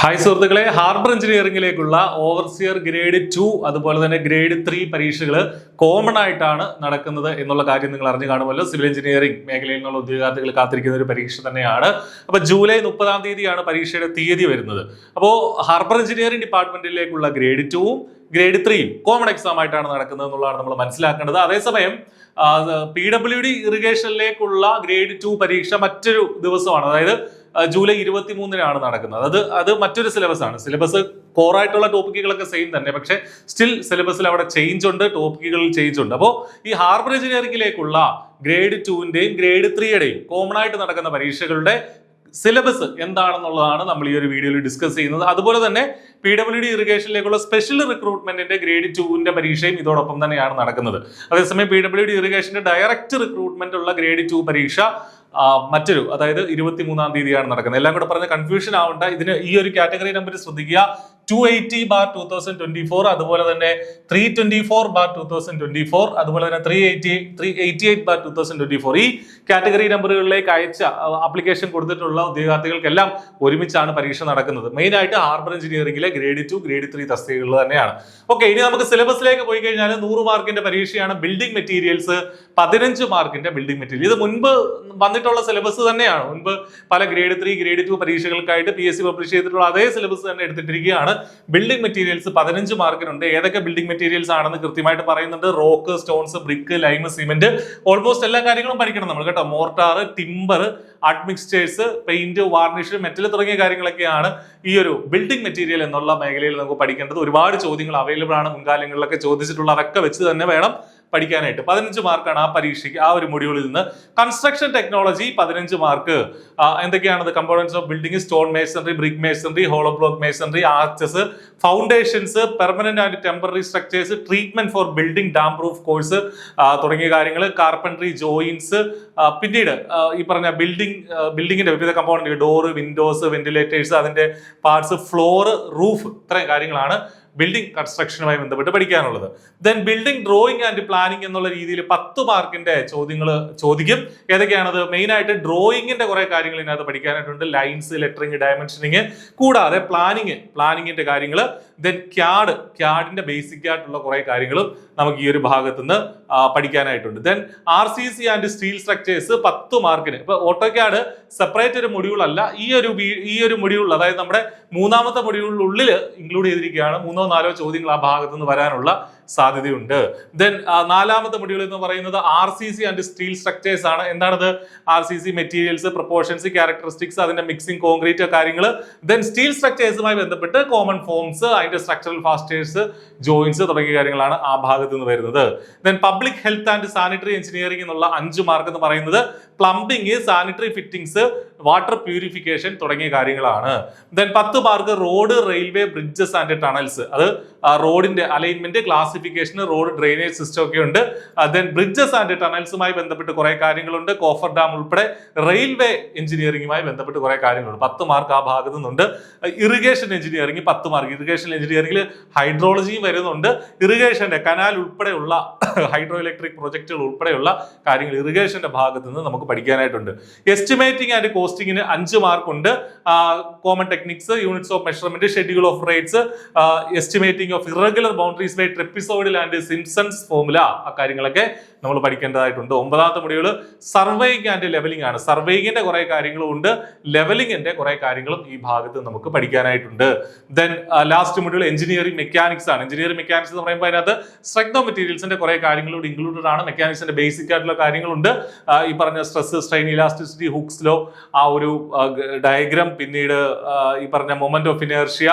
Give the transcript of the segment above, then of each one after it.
Hi സുഹൃത്തുക്കളെ, harbour എഞ്ചിനീയറിംഗിലേക്കുള്ള overseer grade 2 അതുപോലെ തന്നെ ഗ്രേഡ് 3 പരീക്ഷകൾ കോമൺ ആയിട്ടാണ് നടക്കുന്നത് എന്നുള്ള കാര്യം നിങ്ങൾ അറിഞ്ഞു കാണുമല്ലോ. സിവിൽ എഞ്ചിനീയറിംഗ് മേഖലയിൽ നിന്നുള്ള ഉദ്യോഗാർത്ഥികൾ കാത്തിരിക്കുന്ന ഒരു പരീക്ഷ തന്നെയാണ്. അപ്പോൾ ജൂലൈ 30-ാം തീയതിയാണ് പരീക്ഷയുടെ തീയതി വരുന്നത്. അപ്പോൾ ഹാർബർ എഞ്ചിനീയറിംഗ് ഡിപ്പാർട്ട്മെന്റിലേക്കുള്ള ഗ്രേഡ് 2-ഉം ഗ്രേഡ് 3-യും കോമൺ എക്സാം ആയിട്ടാണ് നടക്കുന്നത് എന്നുള്ളതാണ് നമ്മൾ മനസ്സിലാക്കേണ്ടത്. അതേസമയം PWD ഇറിഗേഷനിലേക്കുള്ള ഗ്രേഡ് 2 പരീക്ഷ മറ്റൊരു ദിവസമാണ്, അതായത് ജൂലൈ 23-നാണ് നടക്കുന്നത്. അത് മറ്റൊരു സിലബസ് ആണ്. സിലബസ് കോറായിട്ടുള്ള ടോപ്പിക്കുകളൊക്കെ സെയിം തന്നെ, പക്ഷെ സ്റ്റിൽ സിലബസിൽ അവിടെ ചേഞ്ച് ഉണ്ട്, ടോപ്പിക്കുകളിൽ ചേഞ്ച് ഉണ്ട്. അപ്പോൾ ഈ ഹാർബർ എഞ്ചിനീയറിംഗിലേക്കുള്ള ഗ്രേഡ് 2-ന്റെയും ഗ്രേഡ് 3-യുടെയും കോമൺ ആയിട്ട് നടക്കുന്ന പരീക്ഷകളുടെ സിലബസ് എന്താണെന്നുള്ളതാണ് നമ്മൾ ഈ ഒരു വീഡിയോയിൽ ഡിസ്കസ് ചെയ്യുന്നത്. അതുപോലെ തന്നെ PWD ഇറിഗേഷനിലേക്കുള്ള സ്പെഷ്യൽ റിക്രൂട്ട്മെന്റിന്റെ ഗ്രേഡ് 2-ന്റെ പരീക്ഷയും ഇതോടൊപ്പം തന്നെയാണ് നടക്കുന്നത്. അതേസമയം PWD ഇറിഗേഷന്റെ ഡയറക്റ്റ് റിക്രൂട്ട്മെന്റ് ഉള്ള ഗ്രേഡ് 2 പരീക്ഷ അതായത് 23-ാം തീയതിയാണ് നടക്കുന്നത്. എല്ലാം കൂടെ പറഞ്ഞ കൺഫ്യൂഷൻ ആവണ്ട. ഇതിന് ഈ ഒരു കാറ്റഗറി നമ്പർ ശ്രദ്ധിക്കുക. 280/2024, അതുപോലെ തന്നെ 324/2024, അതുപോലെ തന്നെ 388/2024. ഈ കാറ്റഗറി നമ്പറുകളിലേക്ക് അയച്ച ആപ്ലിക്കേഷൻ കൊടുത്തിട്ടുള്ള ഉദ്യോഗാർത്ഥികൾക്കെല്ലാം ഒരുമിച്ചാണ് പരീക്ഷ നടക്കുന്നത്. മെയിൻ ആയിട്ട് ഹാർബർ എഞ്ചിനീയറിംഗിലെ ഗ്രേഡ് 2, ഗ്രേഡ് 3 തസ്തികകൾ തന്നെയാണ്. ഓക്കെ, ഇനി നമുക്ക് സിലബസിലേക്ക് പോയി കഴിഞ്ഞാൽ 100 മാർക്കിന്റെ പരീക്ഷയാണ്. ബിൽഡിംഗ് മെറ്റീരിയൽസ് 15 മാർക്കിന്റെ ബിൽഡിംഗ് മെറ്റീരിയൽ. ഇത് മുൻപ് വന്നിട്ടുള്ള സിലബസ് തന്നെയാണ്. മുൻപ് പല ഗ്രേഡ് 3, ഗ്രേഡ് 2 പരീക്ഷകൾക്കായിട്ട് PSC പബ്ലിഷ് ചെയ്തിട്ടുള്ള അതേ സിലബസ് തന്നെ എടുത്തിട്ടിരിക്കുകയാണ്. Building materials 15 മാർക്കിനുണ്ട്. ഏതൊക്കെ ബിൽഡിംഗ് മെറ്റീരിയൽസ് ആണെന്ന് കൃത്യമായിട്ട് പറയുന്നുണ്ട്. Rock, stones, brick, lime, cement, almost എല്ലാ കാര്യങ്ങളും പഠിക്കണം നമ്മൾ കേട്ടോ. Mortar, timber, admixtures, paint, varnish, metal തുടങ്ങിയ കാര്യങ്ങളൊക്കെയാണ് ഈ ഒരു ബിൽഡിംഗ് മെറ്റീരിയൽ എന്നുള്ള മേഖലയിൽ നമുക്ക് പഠിക്കേണ്ടത്. ഒരുപാട് ചോദ്യങ്ങൾ അവൈലബിൾ ആണ്, മുൻകാലങ്ങളിലൊക്കെ ചോദിച്ചിട്ടുള്ള അതൊക്കെ വെച്ച് തന്നെ വേണം പഠിക്കാനായിട്ട്. 15 മാർക്കാണ് ആ പരീക്ഷയ്ക്ക്, ആ ഒരു മൊഡ്യൂളിൽ നിന്ന്. Construction technology 15 mark. എന്തൊക്കെയാണത്? Components of building, stone masonry, brick masonry, hollow block masonry, arches, foundations, permanent and temporary structures, treatment for building, damp proof course തുടങ്ങിയ കാര്യങ്ങൾ, കാർപ്പൻട്രി, ജോയിൻസ്, പിന്നീട് ഈ പറഞ്ഞ ബിൽഡിങ്ങിന്റെ വിവിധ കമ്പോണന്റ്, ഡോറ്, വിൻഡോസ്, വെന്റിലേറ്റേഴ്സ്, അതിന്റെ parts, floor, roof, ഇത്രയും കാര്യങ്ങളാണ് ബിൽഡിംഗ് കൺസ്ട്രക്ഷനുമായി ബന്ധപ്പെട്ട് പഠിക്കാനുള്ളത്. Then building drawing and planning എന്നുള്ള രീതിയിൽ 10 മാർക്കിന്റെ ചോദ്യങ്ങൾ ചോദിക്കും. ഏതൊക്കെയാണത്? മെയിൻ ആയിട്ട് ഡ്രോയിങ്ങിന്റെ കുറെ കാര്യങ്ങൾ ഇതിനകത്ത് പഠിക്കാനായിട്ടുണ്ട്. ലൈൻസ്, ലെറ്ററിങ്, ഡയമെൻഷനിങ്, കൂടാതെ പ്ലാനിങ്ങിന്റെ കാര്യങ്ങൾ. ദെൻ ക്യാഡിന്റെ ബേസിക് ആയിട്ടുള്ള കുറെ കാര്യങ്ങളും നമുക്ക് ഈ ഒരു ഭാഗത്ത് നിന്ന് പഠിക്കാനായിട്ടുണ്ട്. Then RCC and steel structures 10 മാർക്കിന്. ഇപ്പൊ ഓട്ടോക്യാഡ് സെപ്പറേറ്റ് ഒരു മൊഡ്യൂൾ അല്ല, ഈ ഒരു മൊഡ്യൂൾ, അതായത് നമ്മുടെ 3-ാമത്തെ മൊഡ്യൂളിനുള്ളിൽ ഇൻക്ലൂഡ് ചെയ്തിരിക്കുകയാണ്. 3-4 ചോദ്യങ്ങൾ ആ ഭാഗത്ത് നിന്ന് വരാനുള്ള സാധ്യതയുണ്ട്. ദെൻ 4-ാമത്തെ മൊഡ്യൂൾ എന്ന് പറയുന്നത് RCC ആൻഡ് സ്റ്റീൽ സ്ട്രക്ചേഴ്സ് ആണ്. എന്താണത്? RCC മെറ്റീരിയൽസ്, പ്രൊപ്പോർഷൻസ്, ക്യാരക്ടറിസ്റ്റിക്സ്, അതിന്റെ മിക്സിംഗ്, കോൺക്രീറ്റ് കാര്യങ്ങൾ. ദെൻ സ്റ്റീൽ സ്ട്രക്ചേഴ്സുമായി ബന്ധപ്പെട്ട് കോമൺ ഫോംസ്, അതിന്റെ സ്ട്രക്ചറൽ ഫാസ്റ്റേഴ്സ്, ജോയിൻസ് തുടങ്ങിയ കാര്യങ്ങളാണ് ആ ഭാഗത്ത് നിന്ന് വരുന്നത്. Then public health and sanitary engineering എന്നുള്ള 5 മാർക്ക് എന്ന് പറയുന്നത് plumbing, sanitary fittings, water purification തുടങ്ങിയ കാര്യങ്ങളാണ്. Then 10 mark road, railway, bridges and tunnels. അത് റോഡിന്റെ alignment, classification, road drainage system ഒക്കെ ഉണ്ട്. ദെൻ ബ്രിഡ്ജസ് ആൻഡ് ടണൽസുമായി ബന്ധപ്പെട്ട് കുറെ കാര്യങ്ങളുണ്ട്. കോഫർ ഡാം ഉൾപ്പെടെ റെയിൽവേ എഞ്ചിനീയറിംഗുമായി ബന്ധപ്പെട്ട് കുറെ കാര്യങ്ങളുണ്ട്. 10 മാർക്ക് ആ ഭാഗത്തു നിന്നുണ്ട്. Irrigation engineering 10 mark. ഇറിഗേഷൻ എഞ്ചിനീയറിംഗിൽ ഹൈഡ്രോളജിയും വരുന്നുണ്ട്. ഇറിഗേഷന്റെ കനാൽ ഉൾപ്പെടെയുള്ള ഹൈഡ്രോ ഇലക്ട്രിക് പ്രൊജക്ടുകൾ ഉൾപ്പെടെയുള്ള കാര്യങ്ങൾ ഇറിഗേഷന്റെ ഭാഗത്ത് നിന്ന് നമുക്ക് പഠിക്കാനായിട്ടുണ്ട്. എസ്റ്റിമേറ്റിംഗ് ആൻഡ് കോസ്റ്റിംഗിന് 5 മാർക്ക് ഉണ്ട്. Common techniques, units of measurement, schedule of rates, estimating of irregular boundaries by trapezoidal and Simpson's formula, ആ കാര്യങ്ങളൊക്കെ നമ്മൾ പഠിക്കേണ്ടതായിട്ടുണ്ട്. 9-ാമത്തെ മൊഡ്യൂൾ സർവേയിങ് ആൻഡ് ലെവലിംഗ് ആണ്. സർവേയിങ്ങിന്റെ കുറെ കാര്യങ്ങളും ഉണ്ട്, ലെവലിംഗിന്റെ കുറെ കാര്യങ്ങളും ഈ ഭാഗത്ത് നമുക്ക് പഠിക്കാനായിട്ടുണ്ട്. Then last module engineering mechanics ആണ്. എഞ്ചിനീയറിംഗ് മെക്കാനിക്സ് എന്ന് പറയുമ്പോൾ അതിനകത്ത് സ്ട്രെങ്ത് ഓഫ് മെറ്റീരിയൽസിന്റെ കുറെ കാര്യങ്ങളോട് ഇൻക്ലൂഡഡ് ആണ്. മെക്കാനിക്സിന്റെ ബേസിക് ആയിട്ടുള്ള കാര്യങ്ങളുണ്ട്. ഈ പറഞ്ഞ stress, strain, elasticity, Hooke's law, ആ ഒരു ഡയഗ്രാം, പിന്നീട് ഈ പറഞ്ഞ മൊമെന്റ് ഓഫ് ഇനേർഷ്യ,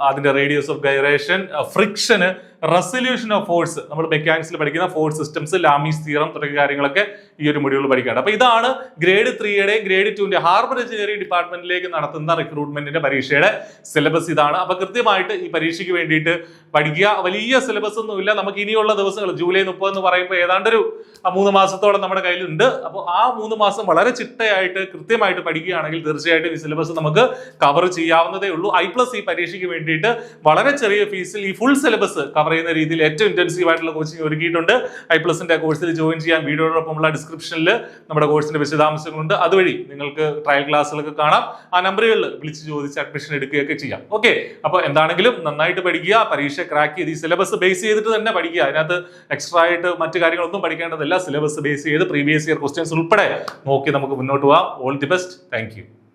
അതിന്റെ radius of gyration, friction, resolution of force, നമ്മൾ മെക്കാനിക്സിൽ പഠിക്കുന്ന ഫോഴ്സ് സിസ്റ്റംസ്, ലാമീസ് തിയറം തുടങ്ങിയ കാര്യങ്ങളൊക്കെ ഈ ഒരു മൊഡ്യൂളിൽ പഠിക്കാനുണ്ട്. അപ്പൊ ഇതാണ് ഗ്രേഡ് 3-യുടെയും ഗ്രേഡ് 2-ന്റെ ഹാർബർ എഞ്ചിനീയറിംഗ് ഡിപ്പാർട്ട്മെന്റിലേക്ക് നടത്തുന്ന റിക്രൂട്ട്മെന്റിന്റെ പരീക്ഷയുടെ സിലബസ് ഇതാണ്. അപ്പൊ കൃത്യമായിട്ട് ഈ പരീക്ഷയ്ക്ക് വേണ്ടിയിട്ട് പഠിക്കുക. വലിയ സിലബസ് ഒന്നുമില്ല. നമുക്ക് ഇനിയുള്ള ദിവസങ്ങൾ ജൂലൈ 30 എന്ന് പറയുമ്പോൾ ഏതാണ്ടൊരു 3 മാസത്തോളം നമ്മുടെ കയ്യിലുണ്ട്. അപ്പോൾ ആ 3 മാസം വളരെ ചിട്ടയായിട്ട് കൃത്യമായിട്ട് പഠിക്കുകയാണെങ്കിൽ തീർച്ചയായിട്ടും ഈ സിലബസ് നമുക്ക് കവർ ചെയ്യാവുന്നതേ ഉള്ളൂ. I+ ഈ പരീക്ഷയ്ക്ക് വേണ്ടിയിട്ട് വളരെ ചെറിയ ഫീസിൽ ഈ ഫുൾ സിലബസ് കവർ പറയുന്ന രീതിയിൽ ഏറ്റവും ഇന്റൻസീവ് ആയിട്ടുള്ള കോച്ചിങ് ഒരുക്കിയിട്ടുണ്ട്. I+ന്റെ കോഴ്സിൽ ജോയിൻ ചെയ്യാൻ വീഡിയോടൊപ്പമുള്ള ഡിസ്ക്രിപ്ഷനിൽ നമ്മുടെ കോഴ്സിന്റെ വിശദാംശങ്ങളുണ്ട്. അതുവഴി നിങ്ങൾക്ക് ട്രയൽ ക്ലാസ്സുകളൊക്കെ കാണാം. ആ നമ്പറുകളിൽ വിളിച്ച് ചോദിച്ച് അഡ്മിഷൻ എടുക്കുകയൊക്കെ ചെയ്യാം. ഓക്കെ, അപ്പൊ എന്താണെങ്കിലും നന്നായിട്ട് പഠിക്കുക, പരീക്ഷ ക്രാക്ക് ചെയ്ത് ഈ സിലബസ് ബേസ് ചെയ്തിട്ട് തന്നെ പഠിക്കുക. അതിനകത്ത് എക്സ്ട്രാ ആയിട്ട് മറ്റു കാര്യങ്ങളൊന്നും പഠിക്കേണ്ടതില്ല. സിലബസ് ബേസ് ചെയ്ത് പ്രീവിയസ് ഇയർ ക്വസ്റ്റ്യൻസ് ഉൾപ്പെടെ നോക്കി നമുക്ക് മുന്നോട്ട് പോകാം. All the best. Thank you.